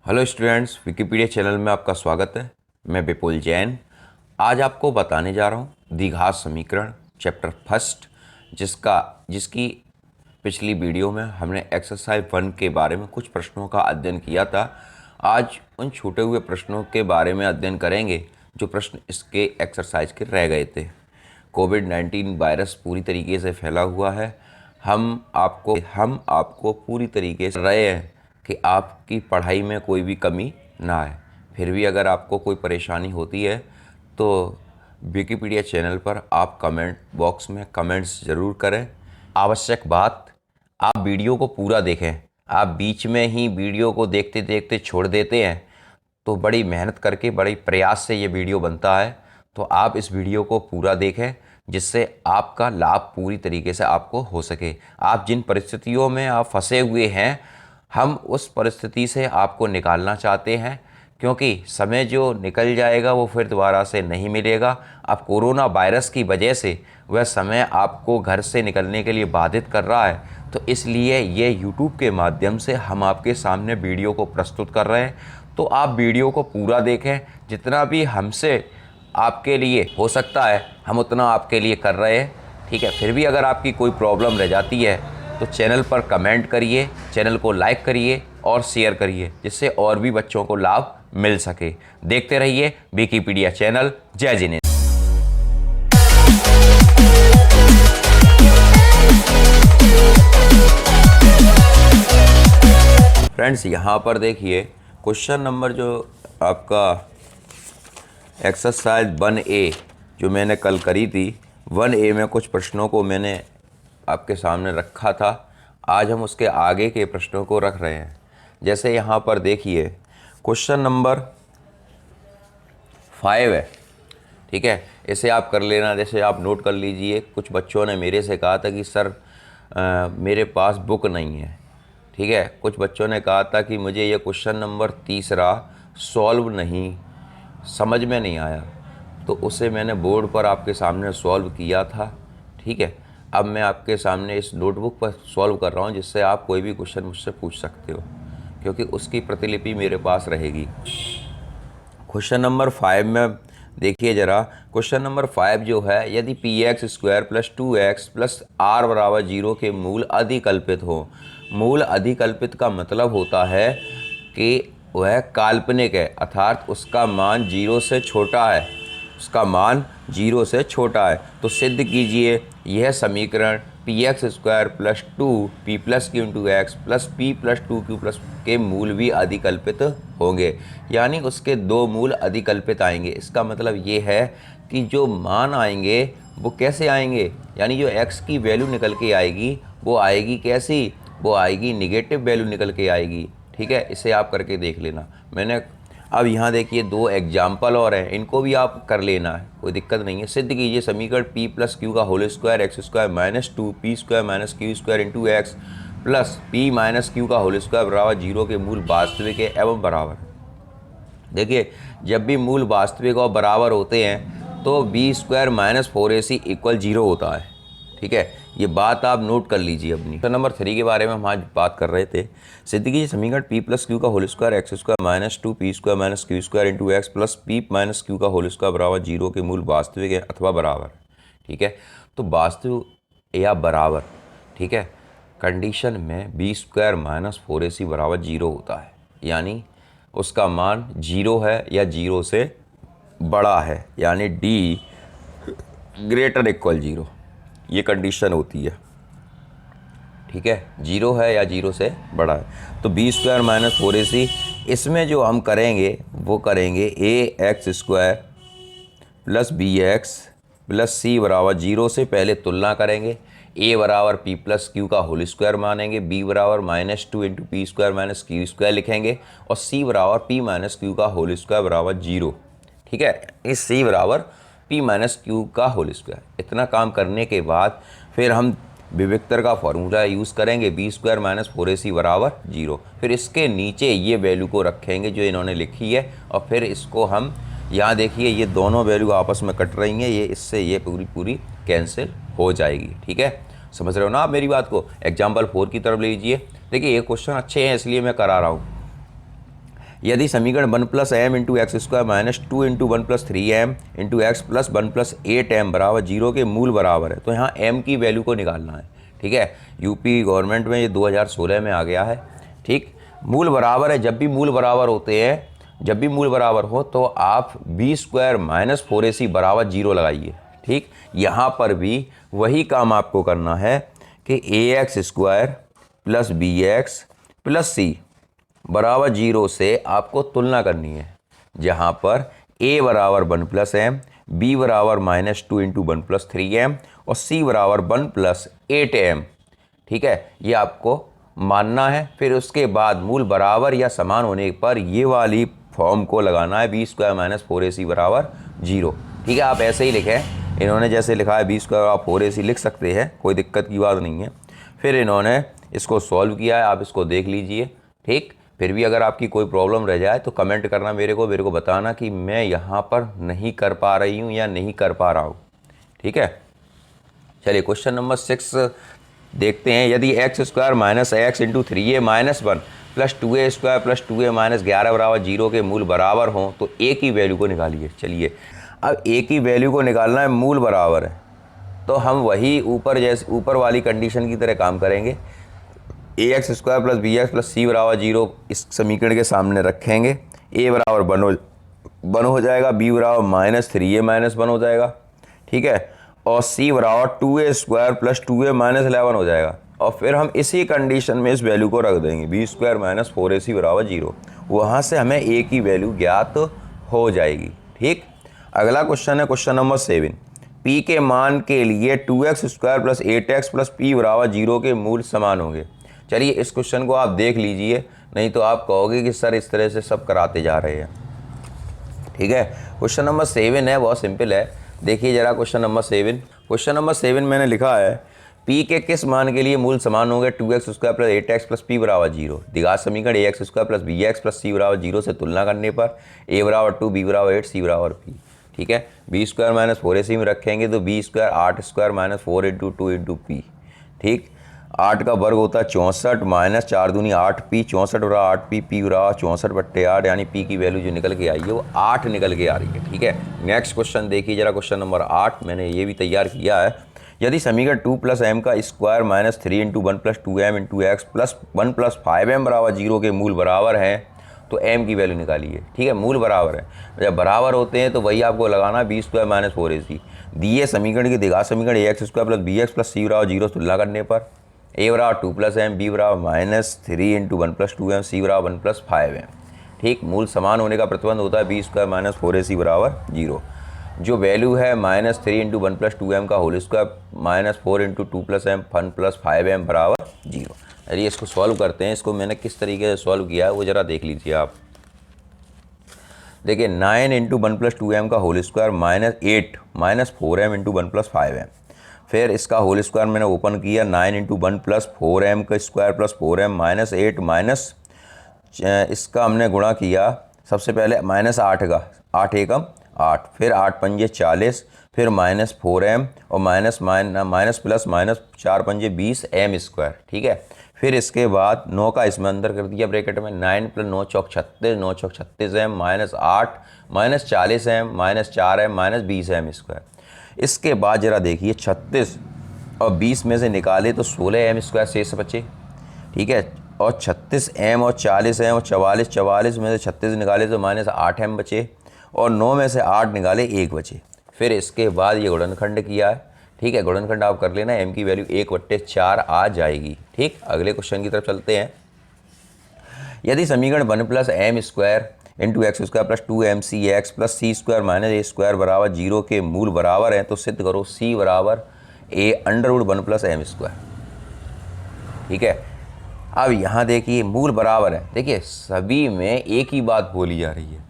Hello students, Wikipedia channel में आपका स्वागत है। मैं विपुल जैन। आज आपको बताने जा रहा हूँ द्विघात समीकरण चैप्टर फर्स्ट, जिसकी पिछली वीडियो में हमने एक्सरसाइज 1 के बारे में कुछ प्रश्नों का अध्ययन किया था। आज उन छूटे हुए प्रश्नों के बारे में अध्ययन करेंगे जो प्रश्न इसके एक्सरसाइज के रह गए थे। कोविड-19 वायरस पूरी तरीके से फैला हुआ है। हम आपको पूरी तरीके से रहे हैं कि आपकी पढ़ाई में कोई भी कमी ना आए। फिर भी अगर आपको कोई परेशानी होती है तो विकिपीडिया चैनल पर आप कमेंट बॉक्स में कमेंट्स ज़रूर करें। आवश्यक बात, आप वीडियो को पूरा देखें। आप बीच में ही वीडियो को देखते देखते छोड़ देते हैं तो बड़ी मेहनत करके बड़ी प्रयास से ये वीडियो बनता है, तो आप इस वीडियो को पूरा देखें जिससे आपका लाभ पूरी तरीके से आपको हो सके। आप जिन परिस्थितियों में आप फंसे हुए हैं, हम उस परिस्थिति से आपको निकालना चाहते हैं, क्योंकि समय जो निकल जाएगा वो फिर दोबारा से नहीं मिलेगा। अब कोरोना वायरस की वजह से वह समय आपको घर से निकलने के लिए बाधित कर रहा है, तो इसलिए ये YouTube के माध्यम से हम आपके सामने वीडियो को प्रस्तुत कर रहे हैं। तो आप वीडियो को पूरा देखें, जितना भी हमसे आपके लिए हो सकता है हम उतना आपके लिए कर रहे हैं, ठीक है। फिर भी अगर आपकी कोई प्रॉब्लम रह जाती है तो चैनल पर कमेंट करिए, चैनल को लाइक करिए और शेयर करिए, जिससे और भी बच्चों को लाभ मिल सके। देखते रहिए विकिपीडिया चैनल। जय जिनेन्द्र। फ्रेंड्स, यहाँ पर देखिए क्वेश्चन नंबर जो आपका एक्सरसाइज 1A जो मैंने कल करी थी, 1A में कुछ प्रश्नों को मैंने आपके सामने रखा था। आज हम उसके आगे के प्रश्नों को रख रहे हैं। जैसे यहाँ पर देखिए क्वेश्चन नंबर 5 है, ठीक है। इसे आप कर लेना, जैसे आप नोट कर लीजिए। कुछ बच्चों ने मेरे से कहा था कि सर मेरे पास बुक नहीं है, ठीक है। कुछ बच्चों ने कहा था कि मुझे ये क्वेश्चन नंबर 3 सॉल्व नहीं समझ में नहीं आया, तो उसे मैंने बोर्ड पर आपके सामने सॉल्व किया था, ठीक है। अब मैं आपके सामने इस नोटबुक पर सॉल्व कर रहा हूँ, जिससे आप कोई भी क्वेश्चन मुझसे पूछ सकते हो, क्योंकि उसकी प्रतिलिपि मेरे पास रहेगी। क्वेश्चन नंबर 5 में देखिए ज़रा। क्वेश्चन नंबर 5 जो है, यदि px² + 2x + r = 0 के मूल अधिकल्पित हो। मूल अधिकल्पित का मतलब होता है कि वह काल्पनिक है, अर्थात उसका मान 0 से छोटा है। उसका मान 0 से छोटा है तो सिद्ध कीजिए यह समीकरण px² + 2p + q × x + p + 2q के मूल भी अधिकल्पित होंगे, यानी उसके दो मूल अधिकल्पित आएंगे। इसका मतलब ये है कि जो मान आएंगे वो कैसे आएंगे, यानी जो x की वैल्यू निकल के आएगी वो आएगी कैसी, वो आएगी निगेटिव वैल्यू निकल के आएगी, ठीक है। इसे आप करके देख लेना। मैंने अब यहाँ देखिए 2 एग्जाम्पल और हैं, इनको भी आप कर लेना है, कोई दिक्कत नहीं है। सिद्ध कीजिए समीकरण p + q का whole square x² - 2 p² - q² × x plus p - q का होल स्क्वायर बराबर 0 के मूल वास्तविक है एवं बराबर। देखिए, जब भी मूल वास्तविक और बराबर होते हैं तो b² - 4ac = 0 होता है, ठीक है। ये बात आप नोट कर लीजिए अपनी। क्वेश्चन नंबर 3 के बारे में हम आज बात कर रहे थे। सिद्ध कीजिए समीकरण p + q का whole square x² - 2p² - q² × x plus p - q का होल स्क्वायर बराबर 0 के मूल वास्तविक है अथवा बराबर, ठीक है। तो वास्तविक या बराबर, ठीक है, कंडीशन में b² - 4ac बराबर 0 होता है, यानी उसका मान 0 है या 0 से बड़ा है, यानी d ≥ 0, ये कंडीशन होती है, ठीक है। 0 है या 0 से बड़ा है। तो b² - 4ac, इसमें जो हम करेंगे वो करेंगे ax² + bx + c बराबर 0 से पहले तुलना करेंगे। a बराबर p + q का होल स्क्वायर मानेंगे, b बराबर -2 × p² - q² लिखेंगे और c बराबर p - q का होल स्क्वायर बराबर 0, ठीक है। इस c बराबर p - q का होल स्क्वायर। इतना काम करने के बाद फिर हम विविक्तर का फॉर्मूला यूज़ करेंगे, b² - 4ac बराबर 0। फिर इसके नीचे ये वैल्यू को रखेंगे जो इन्होंने लिखी है, और फिर इसको हम यहाँ देखिए ये दोनों वैल्यू आपस में कट रही हैं, ये इससे ये पूरी कैंसिल हो जाएगी, ठीक है। समझ रहे हो ना आप मेरी बात को। एग्जाम्पल 4 की तरफ ले लीजिए। देखिए ये क्वेश्चन अच्छे हैं इसलिए मैं करा रहा हूँ। यदि समीकरण 1 plus m into x square minus 2 into 1 plus 3m into x plus 1 plus 8m बराबर 0 के मूल बराबर है, तो यहाँ m की वैल्यू को निकालना है। ठीक है, यूपी गवर्नमेंट में ये 2016 में आ गया है। ठीक, मूल बराबर है, जब भी मूल बराबर होते हैं, जब भी मूल बराबर हो तो आप बी स्क्वायर माइनस 4ac बराबर 0 लगाइए। ठीक, यहाँ पर भी वही काम आपको करना है कि A X square plus B X plus C बराबर 0 से आपको तुलना करनी है, जहाँ पर a बराबर 1 प्लस एम, बी बराबर माइनस 2 इंटू 1 प्लस 3m और c बराबर 1 प्लस 8m। ठीक है, ये आपको मानना है। फिर उसके बाद मूल बराबर या समान होने पर ये वाली फॉर्म को लगाना है, बी स्क्वायर माइनस 4ac बराबर 0। ठीक है, आप ऐसे ही लिखें, इन्होंने जैसे लिखा है बी स्क्वायर आप 4ac लिख सकते हैं, कोई दिक्कत की बात नहीं है। फिर इन्होंने इसको सॉल्व किया है, आप इसको देख लीजिए। ठीक, फिर भी अगर आपकी कोई प्रॉब्लम रह जाए तो कमेंट करना मेरे को बताना कि मैं यहाँ पर नहीं कर पा रही हूँ या नहीं कर पा रहा हूँ। ठीक है, चलिए क्वेश्चन नंबर 6 देखते हैं। यदि x square minus x into 3a minus 1 plus 2a square plus 2a minus 11 बराबर 0 के मूल बराबर हों तो a की वैल्यू को निकालिए। चलिए, अब a की वैल्यू को निकालना है, मूल बराबर है तो हम वही ऊपर वाली कंडीशन की तरह काम करेंगे। A X square plus B X plus C बराबर 0 इस समीकरण के सामने रखेंगे। ए बराबर 1 हो जाएगा, बी बराबर माइनस 3a माइनस 1 हो जाएगा। ठीक है, और सी बराबर 2a square plus 2a minus 11 हो जाएगा। और फिर हम इसी कंडीशन में इस वैल्यू को रख देंगे, बी स्क्वायर माइनस 4ac बराबर 0। वहाँ से हमें a की वैल्यू ज्ञात हो जाएगी। ठीक, अगला क्वेश्चन है क्वेश्चन नंबर 7। p के मान के लिए 2x square plus 8x plus p बराबर 0 के मूल समान होंगे। चलिए, इस क्वेश्चन को आप देख लीजिए, नहीं तो आप कहोगे कि सर इस तरह से सब कराते जा रहे हैं। ठीक है, क्वेश्चन नंबर 7 है, बहुत सिंपल है। देखिए जरा क्वेश्चन नंबर 7। क्वेश्चन नंबर 7 मैंने लिखा है, p के किस मान के लिए मूल समान होंगे 2x square plus 8x plus p बराबर 0। द्विघात समीकरण A X square plus B X plus C बराबर 0 से तुलना करने पर a बराबर 2, b बराबर 8, c बराबर p। ठीक है, बी स्क्वायर माइनस 4ac में रखेंगे तो b square 8 square minus 4 into 2 into p. ठीक, 8 का वर्ग होता है 64 माइनस 4 दूनी 8p, 64 बराबर 8p, p बराबर 64/8, यानी p की वैल्यू जो निकल के आई है वो 8 निकल के आ रही है। ठीक है, नेक्स्ट क्वेश्चन देखिए जरा, क्वेश्चन नंबर 8 मैंने ये भी तैयार किया है। यदि समीकरण 2 प्लस एम का square minus 3 into 1 plus 2m into x plus 1 plus 5m बराबर 0 के मूल बराबर हैं तो m की वैल्यू निकालिए। ठीक है, मूल बराबर है, जब बराबर होते हैं तो वही आपको लगाना है, बी स्क्वायर माइनस 4ac। दिए समीकरण की द्विघात समीकरण A X square plus B X plus C बराबर 0 तुलना करने पर a बराबर 2 प्लस एम, बी बराबर minus 3 into 1 plus 2m, C बराबर 1 प्लस 5m। ठीक, मूल समान होने का प्रतिबंध होता है बी स्क्वायर माइनस 4ac बराबर 0। जो वैल्यू है माइनस 3 इंटू 1 प्लस 2m का whole square minus 4 into 2 plus m 1 plus 5m बराबर 0। चलिए इसको सॉल्व करते हैं। इसको मैंने किस तरीके से सॉल्व किया है वो ज़रा देख लीजिए आप। देखिए 9 इंटू 1 प्लस 2m का whole square minus 8 minus 4m into 1 plus 5m। फिर इसका होल स्क्वायर मैंने ओपन किया, 9 इंटू 1 प्लस 4m का square plus 4m minus 8 minus इसका हमने गुणा किया, सबसे पहले माइनस 8 का, 8 एकम 8, फिर 8 पंजे 40, फिर माइनस 4m और माइनस प्लस माइनस 4 पंजे 20 m स्क्वायर। ठीक है, फिर इसके बाद 9 का इसमें अंदर कर दिया ब्रैकेट में, 9 प्लस 9 चौक 36, 9 चौक 36m minus 8 minus 40m minus 4m minus 20m square. इसके बाद ज़रा देखिए 36 और 20 में से निकाले तो 16m स्क्वायर शेष बचे। ठीक है, और 36m और 40m और 44 में से 36 निकाले तो माइनस 8m बचे और 9 में से 8 निकाले 1 बचे। फिर इसके बाद ये गुणनखंड किया है। ठीक है, गुणनखंड आप कर लेना, m की वैल्यू 1/4 आ जाएगी। ठीक, अगले क्वेश्चन की तरफ चलते हैं। यदि समीकरण 1 plus M square into x square plus 2mc x plus c square minus ए स्क्वायर बराबर 0 के मूल बराबर हैं तो सिद्ध करो c बराबर a under root 1 plus M square. ठीक है, अब यहाँ देखिए मूल बराबर है, देखिए सभी में एक ही बात बोली जा रही है।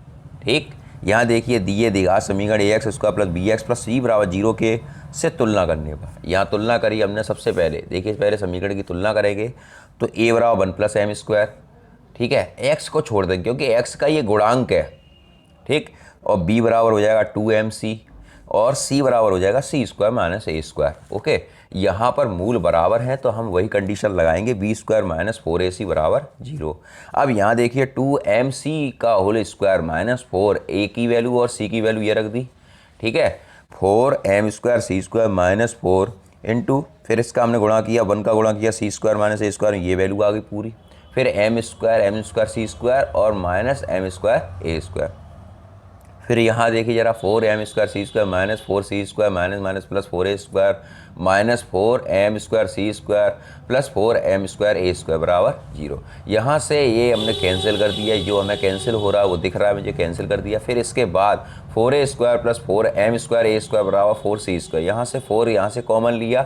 ठीक, यहाँ देखिए दिए द्विघात समीकरण A X square plus B X plus C बराबर 0 के से तुलना करने पर, यहाँ तुलना करी हमने सबसे पहले। देखिए पहले समीकरण की तुलना करेंगे तो a बराबर 1 प्लस एम स्क्वायर। ठीक है, x को छोड़ देंगे क्योंकि x का ये गुणांक है। ठीक, और b बराबर हो जाएगा 2mc। और c बराबर हो जाएगा सी स्क्वायर माइनस ए स्क्वायर। ओके, यहाँ पर मूल बराबर हैं तो हम वही कंडीशन लगाएंगे, बी स्क्वायर माइनस 4ac बराबर 0। अब यहाँ देखिए 2mc का होल स्क्वायर माइनस 4a की वैल्यू और c की वैल्यू ये रख दी। ठीक है, 4m square C square minus 4 into, फिर इसका हमने गुणा किया, 1 का गुणा किया सी स्क्वायर माइनस ए स्क्वायर, ये वैल्यू आ गई पूरी। फिर एम स्क्वायर सी स्क्वायर और minus M square A square. फिर यहाँ देखिए जरा 4m square C square minus 4c square minus minus plus 4a square minus 4m square C square plus 4m square A square बराबर 0। यहाँ से ये हमने कैंसिल कर दिया, जो हमें कैंसिल हो रहा है वो दिख रहा है मुझे, कैंसिल कर दिया। फिर इसके बाद 4a square plus 4m square A square बराबर 4c स्क्वायर, यहाँ से 4 यहाँ से कॉमन लिया,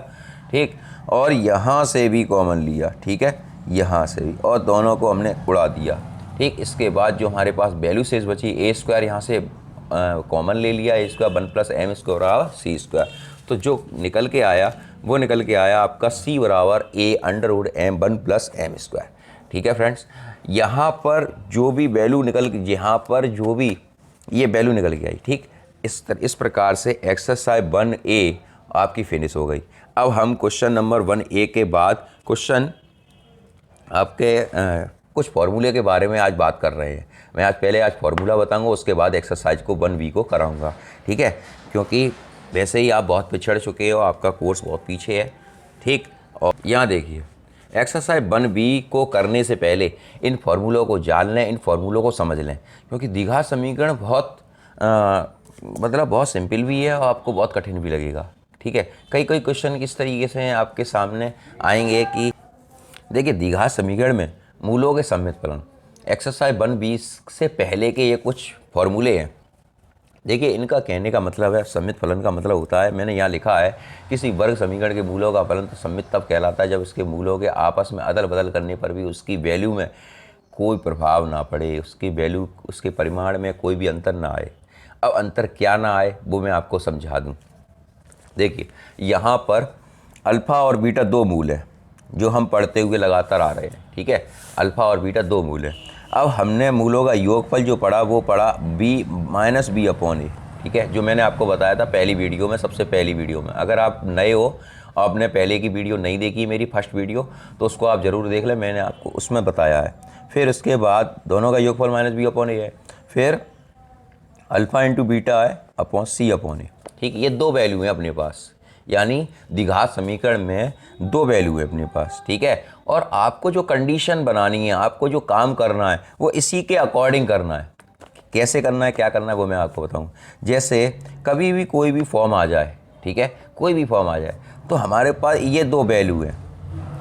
ठीक, और यहाँ से भी कॉमन लिया, ठीक है, यहाँ से भी, और दोनों को हमने उड़ा दिया। ठीक, इसके बाद जो हमारे पास वैल्यू शेष बची ए स्क्वायर यहाँ से कॉमन ले लिया, ए स्क्वायर 1 प्लस एम स्क्वायर बराबर सी स्क्वायर। तो जो निकल के आया वो निकल के आया आपका c बराबर A under root M 1 plus M square. ठीक है फ्रेंड्स, यहाँ पर जो भी वैल्यू यहाँ पर जो भी ये वैल्यू निकल के आई, ठीक, इस प्रकार से एक्सरसाइज 1A आपकी फिनिश हो गई। अब हम क्वेश्चन नंबर 1A के बाद क्वेश्चन आपके कुछ फार्मूले के बारे में आज बात कर रहे हैं। मैं आज पहले फार्मूला बताऊंगा, उसके बाद एक्सरसाइज को 1B को कराऊंगा। ठीक है, क्योंकि वैसे ही आप बहुत पिछड़ चुके हो, आपका कोर्स बहुत पीछे है। ठीक, और यहाँ देखिए एक्सरसाइज 1B को करने से पहले इन फार्मूलों को जान लें, इन फार्मूलों को समझ लें, क्योंकि द्विघात समीकरण बहुत मतलब बहुत सिंपल भी है और आपको बहुत कठिन भी लगेगा। ठीक है, कई क्वेश्चन किस तरीके से आपके सामने आएंगे कि देखिए द्विघात समीकरण में मूलों के सम्मित फलन, एक्सरसाइज 1B से पहले के ये कुछ फॉर्मूले हैं। देखिए इनका कहने का मतलब है, सम्मित फलन का मतलब होता है, मैंने यहाँ लिखा है, किसी वर्ग समीकरण के मूलों का फलन तो सम्मित तब कहलाता है जब उसके मूलों के आपस में अदल बदल करने पर भी उसकी वैल्यू में कोई प्रभाव ना पड़े, उसकी वैल्यू उसके परिमाण में कोई भी अंतर ना आए। अब अंतर क्या ना आए वो मैं आपको समझा दूँ। देखिए यहाँ पर अल्फ़ा और बीटा दो मूल है जो हम पढ़ते हुए लगातार आ रहे हैं। ठीक है, अल्फ़ा और बीटा दो मूल है। अब हमने मूलों का योगफल जो पढ़ा वो पढ़ा b माइनस बी अपॉन ए। ठीक है, जो मैंने आपको बताया था पहली वीडियो में, सबसे पहली वीडियो में। अगर आप नए हो, आपने पहले की वीडियो नहीं देखी मेरी फर्स्ट वीडियो, तो उसको आप ज़रूर देख लें, मैंने आपको उसमें बताया है। फिर उसके बाद दोनों का योगफल माइनस बी अपॉन ए है, फिर अल्फ़ा इंटू बीटा है अपॉन सी अपॉन ए। ठीक, ये दो वैल्यू हैं अपने पास, यानी द्विघात समीकरण में दो वैल्यू है अपने पास। ठीक है, और आपको जो कंडीशन बनानी है, आपको जो काम करना है वो इसी के अकॉर्डिंग करना है। कैसे करना है, क्या करना है वो मैं आपको बताऊं। जैसे कभी भी कोई भी फॉर्म आ जाए, ठीक है, कोई भी फॉर्म आ जाए, तो हमारे पास ये दो वैल्यू है,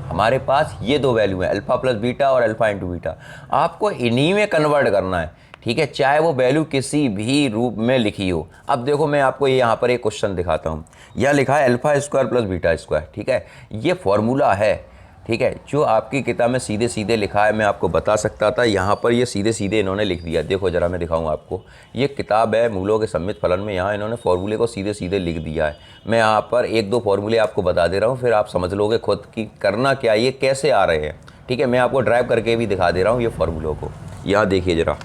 हमारे पास ये दो वैल्यू है, अल्फ़ा प्लस बीटा और अल्फ़ा इंटू बीटा। आपको इन्हीं में कन्वर्ट करना है। ठीक है, चाहे वो वैल्यू किसी भी रूप में लिखी हो। अब देखो मैं आपको ये यहाँ पर एक क्वेश्चन दिखाता हूँ, यह लिखा है alpha square plus beta square. ठीक है, ये फॉर्मूला है, ठीक है, जो आपकी किताब में सीधे सीधे लिखा है। मैं आपको बता सकता था, यहाँ पर ये सीधे सीधे इन्होंने लिख दिया। देखो जरा मैं दिखाऊँ आपको, ये किताब है मूलों के सम्मित फलन में, यहाँ इन्होंने फॉर्मूले को सीधे सीधे लिख दिया है। मैं यहाँ पर एक दो फॉर्मूले आपको बता दे रहा हूँ, फिर आप समझ लोगे खुद की करना क्या, ये कैसे आ रहे हैं। ठीक है, मैं आपको ड्राइव करके भी दिखा दे रहा हूँ ये फॉर्मूलों को। यहाँ देखिए जरा,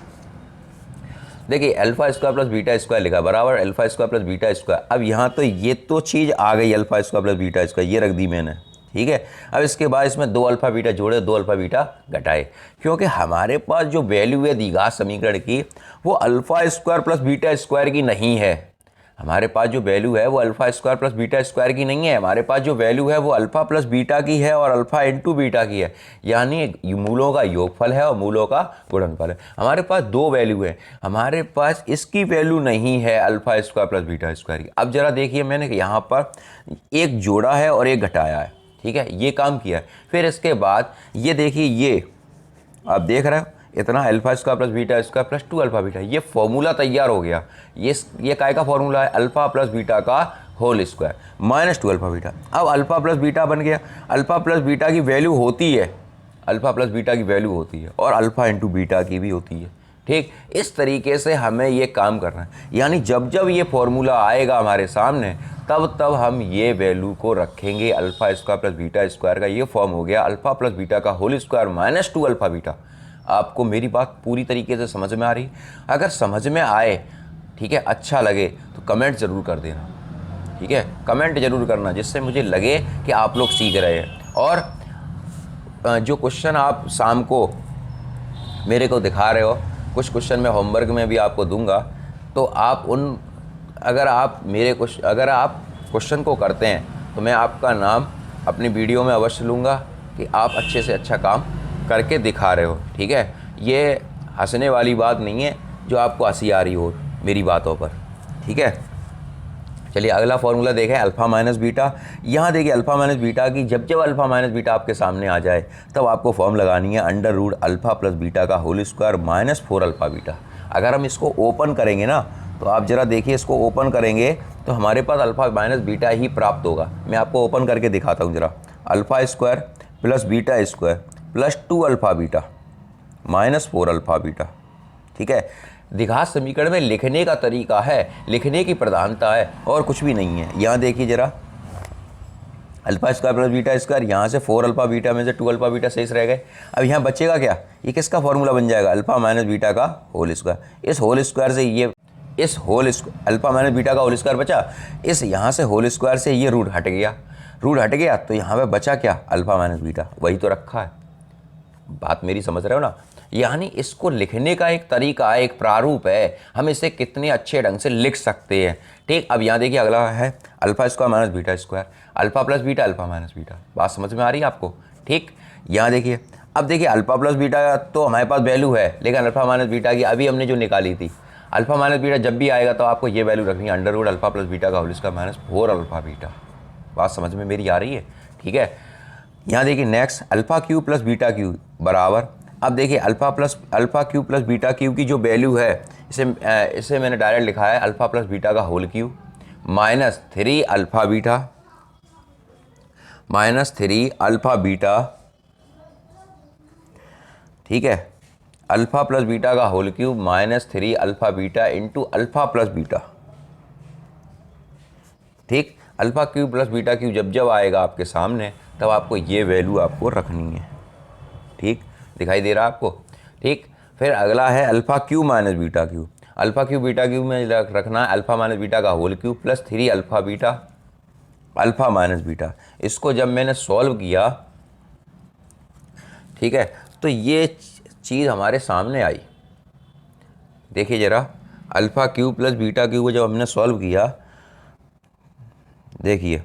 देखिए alpha square plus beta square लिखा बराबर alpha square plus beta square. अब यहाँ तो ये तो चीज़ आ गई, alpha square plus beta square ये रख दी मैंने। ठीक है, अब इसके बाद इसमें दो अल्फ़ा बीटा जोड़े, दो अल्फ़ा बीटा घटाए, क्योंकि हमारे पास जो वैल्यू है द्विघात समीकरण की वो alpha square plus beta square की नहीं है। हमारे पास जो वैल्यू है वो alpha square plus beta square की नहीं है, हमारे पास जो वैल्यू है वो अल्फ़ा प्लस बीटा की है और अल्फ़ा इंटू बीटा की है, यानी मूलों का योगफल है और मूलों का गुणनफल है। हमारे पास दो वैल्यू है, हमारे पास इसकी वैल्यू नहीं है alpha square plus beta square की। अब जरा देखिए, मैंने यहाँ पर एक जोड़ा है और एक घटाया है। ठीक है, ये काम किया है। फिर इसके बाद ये देखिए, ये आप देख रहे हो इतना alpha square plus beta square plus 2 alpha beta, ये फॉर्मूला तैयार हो गया। ये काय का फॉर्मूला है, अल्फ़ा प्लस बीटा का whole square minus 2 alpha beta. अब अल्फ़ा प्लस बीटा बन गया, अल्फ़ा प्लस बीटा की वैल्यू होती है, अल्फ़ा प्लस बीटा की वैल्यू होती है और अल्फ़ा इंटू बीटा की भी होती है। ठीक, इस तरीके से हमें ये काम करना है, यानी जब जब ये फॉर्मूला आएगा हमारे सामने तब तब हम ये वैल्यू को रखेंगे। Alpha square plus beta square का ये फॉर्म हो गया अल्फ़ा प्लस बीटा का whole square minus 2 alpha beta. आपको मेरी बात पूरी तरीके से समझ में आ रही? अगर समझ में आए ठीक है, अच्छा लगे तो कमेंट ज़रूर कर देना, ठीक है, कमेंट ज़रूर करना, जिससे मुझे लगे कि आप लोग सीख रहे हैं। और जो क्वेश्चन आप शाम को मेरे को दिखा रहे हो, कुछ क्वेश्चन मैं होमवर्क में भी आपको दूंगा, तो आप अगर आप क्वेश्चन को करते हैं तो मैं आपका नाम अपनी वीडियो में अवश्य लूँगा कि आप अच्छे से अच्छा काम करके दिखा रहे हो, ठीक है। ये हंसने वाली बात नहीं है जो आपको हंसी आ रही हो मेरी बातों पर, ठीक है। चलिए अगला फॉर्मूला देखें, अल्फ़ा माइनस बीटा। यहाँ देखिए अल्फ़ा माइनस बीटा की जब अल्फ़ा माइनस बीटा आपके सामने आ जाए तब आपको फॉर्म लगानी है under root alpha plus beta का whole square minus 4 alpha beta. अगर हम इसको ओपन करेंगे ना, तो आप ज़रा देखिए, इसको ओपन करेंगे तो हमारे पास अल्फ़ा माइनस बीटा ही प्राप्त होगा। मैं आपको ओपन करके दिखाता हूँ ज़रा। Alpha square plus beta square plus 2 alpha beta minus 4 alpha beta, ठीक है। द्विघात समीकरण में लिखने का तरीका है, लिखने की प्रधानता है, और कुछ भी नहीं है। यहाँ देखिए ज़रा, alpha square plus beta square, यहाँ से 4 अल्फ़ा बीटा में से 2 अल्फ़ा बीटा शेष रह गए। अब यहाँ बचेगा क्या, ये किसका फॉर्मूला बन जाएगा, अल्फ़ा माइनस बीटा का होल स्क्वायर। इस होल स्क्वायर से ये अल्फ़ा माइनस बीटा का होल स्क्वायर बचा, इस यहाँ से होल स्क्वायर से ये रूट हट गया, तो यहाँ पे बचा क्या, अल्फ़ा माइनस बीटा, वही तो रखा है। बात मेरी समझ रहे हो ना। यानी इसको लिखने का एक तरीका है, एक प्रारूप है, हम इसे कितने अच्छे ढंग से लिख सकते हैं, ठीक। अब यहाँ देखिए अगला है alpha square minus beta square, alpha plus beta alpha minus beta. बात समझ में आ रही है आपको, ठीक। यहाँ देखिए, अब देखिए अल्फ़ा प्लस बीटा तो हमारे पास वैल्यू है, लेकिन अल्फ़ा माइनस बीटा की अभी हमने जो निकाली थी, अल्फ़ा माइनस बीटा जब भी आएगा तो आपको ये वैल्यू रखनी है under root alpha plus beta का whole square minus 4 alpha beta. बात समझ में मेरी आ रही है, ठीक है। यहाँ देखिए next alpha cube plus beta cube बराबर, अब देखिए alpha cube plus beta cube की जो वैल्यू है, इसे मैंने डायरेक्ट लिखा है अल्फ़ा प्लस बीटा का whole cube minus 3 alpha beta, ठीक है। अल्फ़ा प्लस बीटा का whole cube minus 3 alpha beta into alpha plus beta, ठीक। Alpha cube plus beta cube जब आएगा आपके सामने तब आपको ये वैल्यू आपको रखनी है, ठीक। दिखाई दे रहा है आपको, ठीक। फिर अगला है alpha cube minus beta cube, alpha cube beta cube में रखना है अल्फ़ा माइनस बीटा का whole cube plus 3 alpha beta alpha minus beta. इसको जब मैंने सॉल्व किया, ठीक है, तो ये चीज़ हमारे सामने आई। देखिए ज़रा, alpha cube plus beta cube को जब हमने सॉल्व किया, देखिए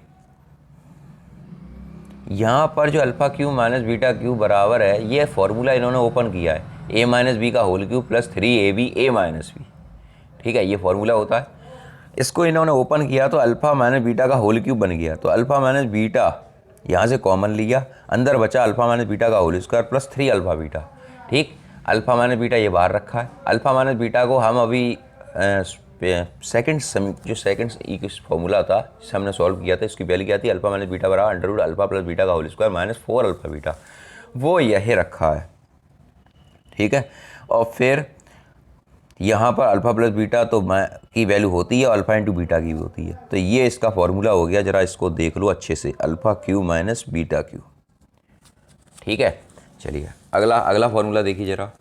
यहाँ पर जो alpha cube minus beta cube बराबर है, ये फॉर्मूला इन्होंने ओपन किया है, a माइनस बी का whole cube plus 3ab a minus b, ठीक है, ये फॉर्मूला होता है। इसको इन्होंने ओपन किया तो अल्फ़ा माइनस बीटा का होल क्यूब बन गया, तो अल्फ़ा माइनस बीटा यहाँ से कॉमन लिया, अंदर बचा अल्फ़ा माइनस बीटा का whole square plus 3 alpha beta, ठीक। अल्फ़ा माइनस बीटा ये बाहर रखा है। अल्फ़ा माइनस बीटा को हम अभी सेकंड फॉर्मूला था जिसे हमने सॉल्व किया था, इसकी वैल्यू क्या थी, अल्फ़ा माइनस बीटा बराबर under root alpha plus beta का whole square minus 4 alpha beta, वो यही रखा है, ठीक है। और फिर यहाँ पर अल्फ़ा प्लस बीटा तो की वैल्यू होती है और अल्फ़ा इंटू बीटा की भी होती है, तो ये इसका फॉर्मूला हो गया। ज़रा इसको देख लो अच्छे से, alpha Q minus beta Q, ठीक है। चलिए अगला फॉर्मूला देखिए ज़रा,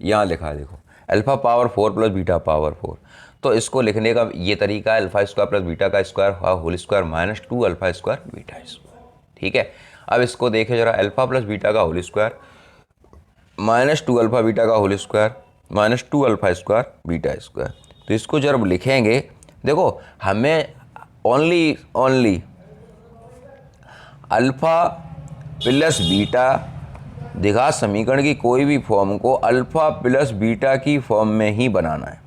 यहाँ लिखा है, देखो alpha power 4 plus beta power 4, तो इसको लिखने का ये तरीका है अल्फ़ा स्क्वायर प्लस बीटा का square whole square minus 2 alpha square beta square, ठीक है। अब इसको देखें ज़रा, अल्फ़ा प्लस बीटा का whole square minus 2 alpha beta का whole square minus 2 alpha square beta square, तो इसको जब लिखेंगे, देखो हमें ओनली अल्फ़ा प्लस बीटा द्विघात समीकरण की कोई भी फॉर्म को अल्फ़ा प्लस बीटा की फॉर्म में ही बनाना है।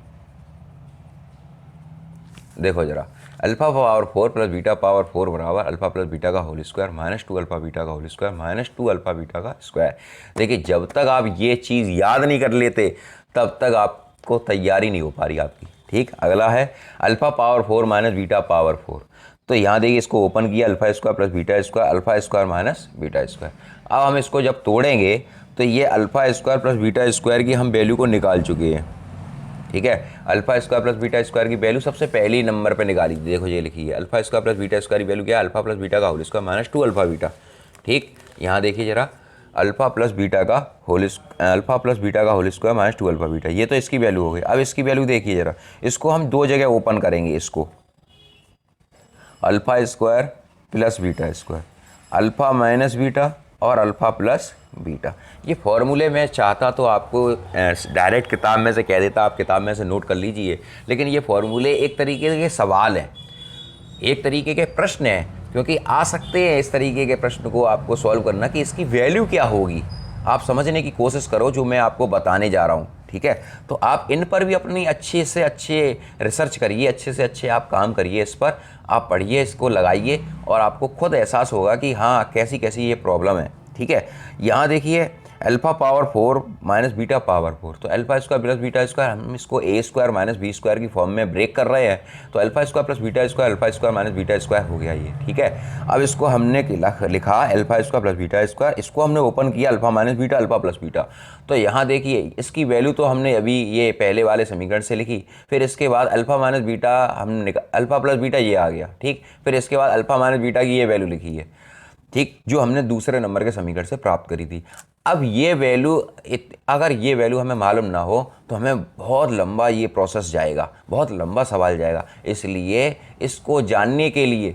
देखो जरा, alpha power 4 plus beta power 4 बराबर अल्फ़ा प्लस बीटा का whole square minus 2 alpha beta का whole square minus 2 alpha beta का स्क्वायर। देखिए जब तक आप ये चीज़ याद नहीं कर लेते तब तक आपको तैयारी नहीं हो पा रही आपकी, ठीक। अगला है alpha power 4 minus beta power 4, तो यहाँ देखिए इसको ओपन किया, alpha square plus beta square alpha square minus beta square. अब हम इसको जब तोड़ेंगे तो ये alpha square plus beta square की हम वैल्यू को निकाल चुके हैं, ठीक है। Alpha square plus beta square की वैल्यू सबसे पहली नंबर पे निकाली, देखो ये लिखी है alpha square plus beta square की वैल्यू क्या है, अल्फ़ा प्लस बीटा का whole square minus 2 alpha beta, ठीक। यहाँ देखिए ज़रा, अल्फ़ा प्लस बीटा का whole square minus 2 alpha beta, ये तो इसकी वैल्यू हो गई। अब इसकी वैल्यू देखिए ज़रा, इसको हम दो जगह ओपन करेंगे, इसको alpha square plus beta square, alpha minus beta और अल्फ़ा प्लस बीटा। ये फॉर्मूले मैं चाहता तो आपको डायरेक्ट किताब में से कह देता, आप किताब में से नोट कर लीजिए, लेकिन ये फॉर्मूले एक तरीके के सवाल हैं, एक तरीके के प्रश्न हैं, क्योंकि आ सकते हैं इस तरीके के प्रश्न को आपको सॉल्व करना कि इसकी वैल्यू क्या होगी। आप समझने की कोशिश करो जो मैं आपको बताने जा रहा हूँ, ठीक है। तो आप इन पर भी अपनी अच्छे से अच्छे रिसर्च करिए, अच्छे से अच्छे आप काम करिए, इस पर आप पढ़िए, इसको लगाइए और आपको खुद एहसास होगा कि हाँ कैसी कैसी ये प्रॉब्लम है, ठीक है। यहाँ देखिए alpha power 4 minus beta power 4, तो alpha square plus beta square, हम इसको ए स्क्वायर माइनस बी स्क्वायर की फॉर्म में ब्रेक कर रहे हैं, तो alpha square plus beta square alpha square minus beta square हो गया ये, ठीक है। अब इसको हमने लिखा alpha square plus beta square, इसको हमने ओपन किया alpha minus beta alpha plus beta. तो यहाँ देखिए इसकी वैल्यू तो हमने अभी ये पहले वाले समीकरण से लिखी, फिर इसके बाद अल्फ़ा माइनस बीटा हमने अल्फ़ा प्लस बीटा ये आ गया, ठीक। फिर इसके बाद अल्फ़ा माइनस बीटा की ये वैल्यू लिखी है, ठीक, जो हमने दूसरे नंबर के समीकरण से प्राप्त करी थी। अब ये वैल्यू, अगर ये वैल्यू हमें मालूम ना हो तो हमें बहुत लंबा ये प्रोसेस जाएगा, बहुत लंबा सवाल जाएगा, इसलिए इसको जानने के लिए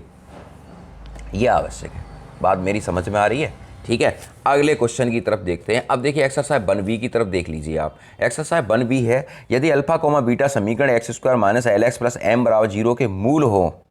ये आवश्यक है। बात मेरी समझ में आ रही है, ठीक है। अगले क्वेश्चन की तरफ देखते हैं। अब देखिए एक्सरसाइज 1B की तरफ देख लीजिए आप। एक्सरसाइज 1B है, यदि अल्फा कोमा बीटा समीकरण x square minus l x plus m बराबर 0 के मूल हो,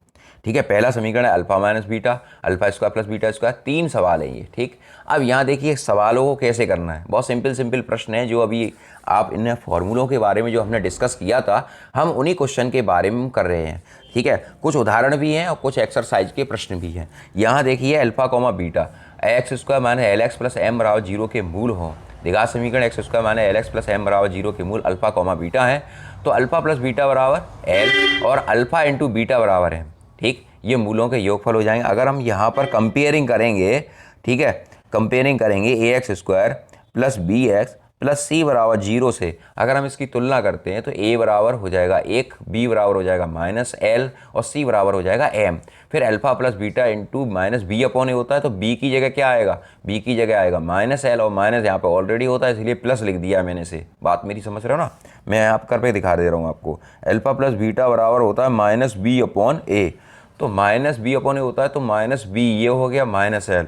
ठीक है। पहला समीकरण है alpha minus beta alpha square plus beta square, 3 सवाल है ये, ठीक। अब यहाँ देखिए सवालों को कैसे करना है, बहुत सिंपल प्रश्न है जो अभी आप इन फार्मूलों के बारे में जो हमने डिस्कस किया था, हम उन्हीं क्वेश्चन के बारे में कर रहे हैं, ठीक है। कुछ उदाहरण भी हैं और कुछ एक्सरसाइज के प्रश्न भी हैं। यहाँ देखिए alpha comma beta x square minus l x plus m बराबर 0 के मूल हो, द्विघात समीकरण x square minus l x plus m बराबर 0 के मूल अल्फा कोमा बीटा है, तो अल्फा प्लस बीटा बराबर एल और अल्फा इंटू बीटा बराबर है, ठीक। ये मूलों के योगफल हो जाएंगे। अगर हम यहाँ पर कंपेयरिंग करेंगे, ठीक है, कंपेयरिंग करेंगे A X square plus B X plus C बराबर 0 से, अगर हम इसकी तुलना करते हैं तो ए बराबर हो जाएगा 1, बी बराबर हो जाएगा माइनस एल और सी बराबर हो जाएगा एम। फिर alpha plus beta into minus B upon A होता है, तो बी की जगह क्या आएगा, बी की जगह आएगा माइनस एल और माइनस यहाँ पे ऑलरेडी होता है इसलिए प्लस लिख दिया मैंने से। बात मेरी समझ रहे हो ना, मैं यहाँ कर पे दिखा दे रहा हूँ आपको। अल्फा प्लस बीटा बराबर होता है माइनस बी अपॉन ए, तो माइनस बी अपॉन ए होता है, तो माइनस बी ये हो गया माइनस एल,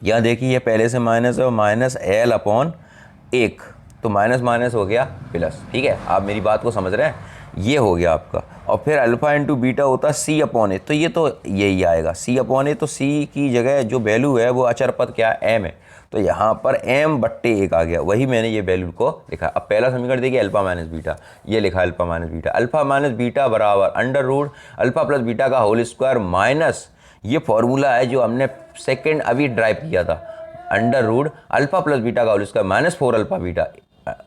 यहाँ देखिए ये पहले से माइनस है और माइनस एल अपॉन 1, तो माइनस माइनस हो गया प्लस, ठीक है। आप मेरी बात को समझ रहे हैं, ये हो गया आपका। और फिर अल्फा इंटू बीटा होता है सी अपॉन ए, तो ये तो यही आएगा सी अपॉन ए, तो सी की जगह जो वैल्यू है वो अचर पद क्या है, एम है, तो यहाँ पर m बट्टे 1 आ गया, वही मैंने ये वैल्यू को लिखा। अब पहला समीकरण देखिए अल्फा माइनस बीटा, ये लिखा अल्फा माइनस बीटा बराबर under root alpha plus beta का होल स्क्वायर माइनस, ये फॉर्मूला है जो हमने सेकंड अभी ड्राइव किया था, under root alpha plus beta का whole square minus 4 alpha beta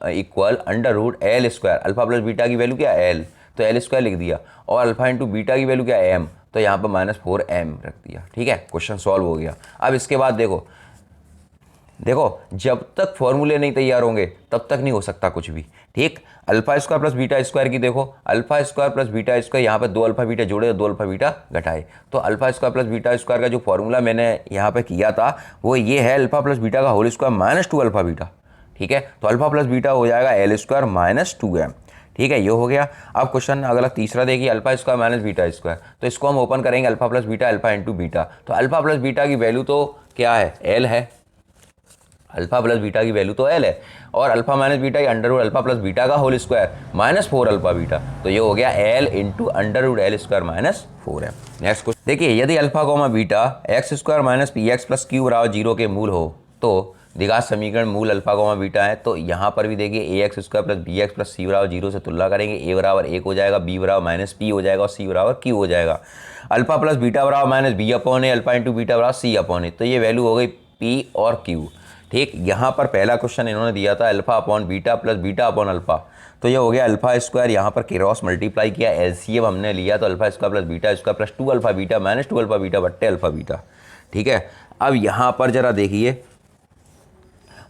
equal under root L square, alpha plus beta की वैल्यू क्या है एल, तो एल स्क्वायर लिख दिया, और अल्फा इंटू बीटा की वैल्यू क्या है एम, तो यहाँ पर माइनस 4m रख दिया, ठीक है। क्वेश्चन सॉल्व हो गया। अब इसके बाद देखो जब तक फॉर्मूले नहीं तैयार होंगे तब तक नहीं हो सकता कुछ भी, ठीक। Alpha square plus beta square की देखो, alpha square plus beta square, यहाँ पर 2 अल्फा बीटा जोड़े 2 अल्फा बीटा घटाए, तो alpha square plus beta square का जो फॉर्मूला मैंने यहाँ पे किया था वो ये है अल्फा प्लस बीटा का whole square minus 2 alpha beta, ठीक है। तो अल्फा प्लस बीटा हो जाएगा एल स्क्वायर माइनस 2m, ठीक है, ये हो गया। अब क्वेश्चन अगला तीसरा देखिए alpha square minus beta square, तो इसको हम ओपन करेंगे alpha plus beta alpha into beta, तो अल्फा प्लस बीटा की वैल्यू तो क्या है एल है, अल्फा प्लस बीटा की वैल्यू तो एल है, और अल्फा माइनस बीटा की under root alpha plus beta का whole square minus 4 alpha beta, तो ये हो गया L into under root L square minus 4m। Next question देखिए, यदि alpha comma beta x square minus P x plus Q बराबर 0 के मूल हो, तो द्विघात समीकरण मूल अल्फा कोमा बीटा है, तो यहाँ पर भी देखिए A X square plus B X plus C बराबर 0 से तुलना करेंगे, ए बराबर 1 हो जाएगा, बी बराबर माइनस पी हो जाएगा और सी बराबर क्यू हो जाएगा। अल्फा प्लस बीटा बराबर माइनस बी अपॉन ए, अल्फा इंटू बीटा बराबर सी अपॉन ए, तो ये वैल्यू हो गई पी और क्यू, ठीक। यहाँ पर पहला क्वेश्चन इन्होंने दिया था alpha upon beta plus beta upon alpha, तो ये हो गया अल्फा स्क्वायर, यहाँ पर क्रॉस मल्टीप्लाई किया, एलसीएम हमने लिया, तो alpha square plus beta square plus 2 alpha beta minus 2 alpha beta बट्टे अल्फा बीटा, ठीक है। अब यहाँ पर जरा देखिए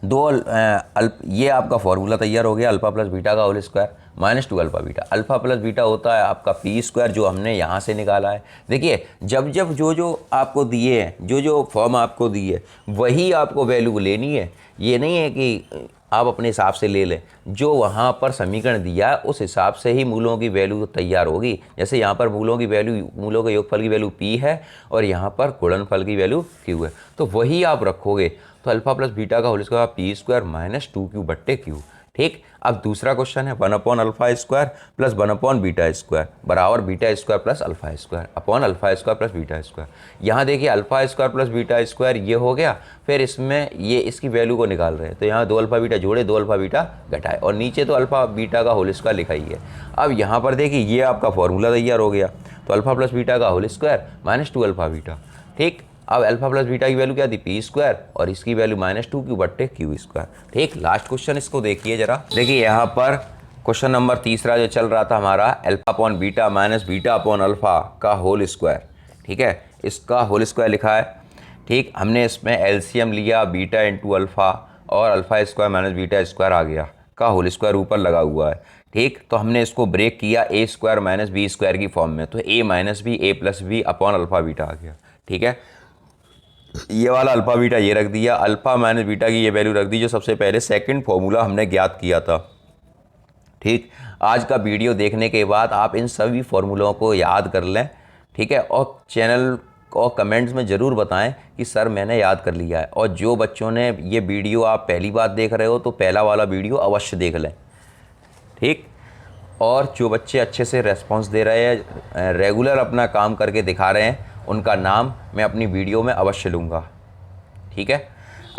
ये आपका फॉर्मूला तैयार हो गया अल्फ़ा प्लस बीटा का whole square minus 2 alpha beta. Alpha plus beta होता है आपका पी स्क्वायर जो हमने यहाँ से निकाला है। देखिए जब जब जो आपको दिए हैं, जो फॉर्म आपको दी है वही आपको वैल्यू लेनी है। ये नहीं है कि आप अपने हिसाब से ले लें, जो वहाँ पर समीकरण दिया है उस हिसाब से ही मूलों की वैल्यू तैयार होगी। जैसे यहाँ पर मूलों के योगफल की वैल्यू p है और यहाँ पर गुणनफल की वैल्यू q है, तो वही आप रखोगे। तो अल्फ़ा प्लस बीटा का whole square P square minus 2q बट्टे q। ठीक, अब दूसरा क्वेश्चन है 1 upon alpha square plus 1 upon beta square बराबर beta square plus alpha square upon alpha square plus beta square. यहाँ देखिए alpha square plus beta square ये हो गया, फिर इसमें ये इसकी वैल्यू को निकाल रहे हैं, तो यहाँ 2 अल्फ़ा बीटा जोड़े 2 अल्फ़ा बीटा घटाए और नीचे तो अल्फ़ा बीटा का होल स्क्वायर लिखा ही है। अब यहाँ पर देखिए ये आपका फॉर्मूला तैयार हो गया, तो अल्फ़ा प्लस बीटा का whole square minus 2 alpha beta. ठीक, अब अल्फ़ा प्लस बीटा की वैल्यू क्या थी पी स्क्वायर और इसकी वैल्यू माइनस 2q बट्टे q स्क्वायर। ठीक, लास्ट क्वेश्चन इसको देखिए जरा। देखिए यहाँ पर क्वेश्चन नंबर तीसरा जो चल रहा था हमारा alpha upon beta minus beta upon alpha का होल स्क्वायर। ठीक है, इसका होल स्क्वायर लिखा है। ठीक, हमने इसमें एलसीएम लिया बीटा इंटू अल्फ़ा और alpha square minus beta square आ गया का होल स्क्वायर ऊपर लगा हुआ है। ठीक, तो हमने इसको ब्रेक किया A square minus B square की फॉर्म में, तो A minus B A plus B upon alpha beta आ गया। ठीक है, ये वाला अल्फ़ा बीटा ये रख दिया, अल्फ़ा माइनस बीटा की ये वैल्यू रख दी जो सबसे पहले सेकंड फॉर्मूला हमने ज्ञात किया था। ठीक, आज का वीडियो देखने के बाद आप इन सभी फॉर्मूलों को याद कर लें। ठीक है, और चैनल और कमेंट्स में ज़रूर बताएं कि सर मैंने याद कर लिया है। और जो बच्चों ने ये वीडियो आप पहली बार देख रहे हो तो पहला वाला वीडियो अवश्य देख लें। ठीक, और जो बच्चे अच्छे से रेस्पॉन्स दे रहे हैं, रेगुलर अपना काम करके दिखा रहे हैं, उनका नाम मैं अपनी वीडियो में अवश्य लूँगा। ठीक है,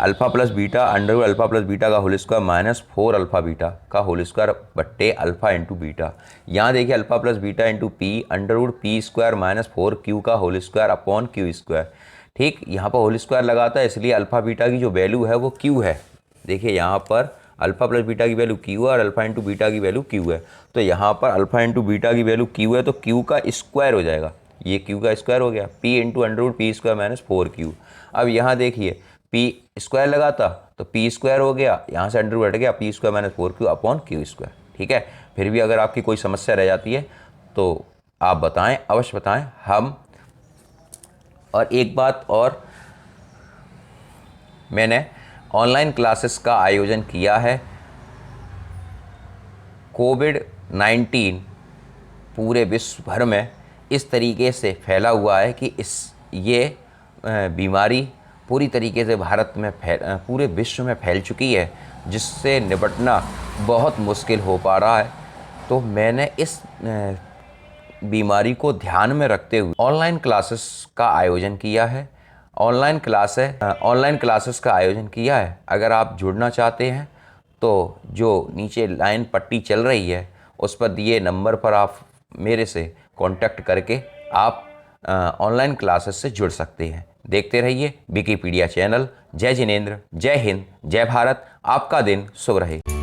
alpha plus beta under alpha plus beta का whole square minus 4 alpha beta का होल स्क्वायर बट्टे अल्फ़ा इंटू बीटा। यहाँ देखिए alpha plus beta into P under P square minus 4q का whole square upon q square. ठीक, यहाँ पर whole square लगाता है इसलिए अल्फ़ा बीटा की जो वैल्यू है वो q है। देखिए यहाँ पर अल्फ़ा प्लस बीटा की वैल्यू q है और अल्फ़ा इंटू बीटा की वैल्यू q है, तो यहाँ पर अल्फ़ा इंटू बीटा की वैल्यू q है तो q का स्क्वायर हो जाएगा, ये q का स्क्वायर हो गया p into under root p square minus 4q। अब यहाँ देखिए p स्क्वायर लगाता तो p स्क्वायर हो गया, यहाँ से अंडर रूट हट गया p square minus 4q upon q square. ठीक है, फिर भी अगर आपकी कोई समस्या रह जाती है तो आप बताएं, अवश्य बताएं हम। और एक बात और, मैंने ऑनलाइन क्लासेस का आयोजन किया है। कोविड-19 पूरे विश्व भर में इस तरीके से फैला हुआ है कि ये बीमारी पूरी तरीके से भारत में पूरे विश्व में फैल चुकी है, जिससे निपटना बहुत मुश्किल हो पा रहा है। तो मैंने इस बीमारी को ध्यान में रखते हुए ऑनलाइन क्लासेस का आयोजन किया है। ऑनलाइन क्लासेस का आयोजन किया है। अगर आप जुड़ना चाहते हैं तो जो नीचे लाइन पट्टी चल रही है उस पर दिए नंबर पर आप मेरे से कांटेक्ट करके आप ऑनलाइन क्लासेस से जुड़ सकते हैं। देखते रहिए विकिपीडिया चैनल। जय जिनेंद्र, जय हिंद, जय भारत। आपका दिन शुभ रहे।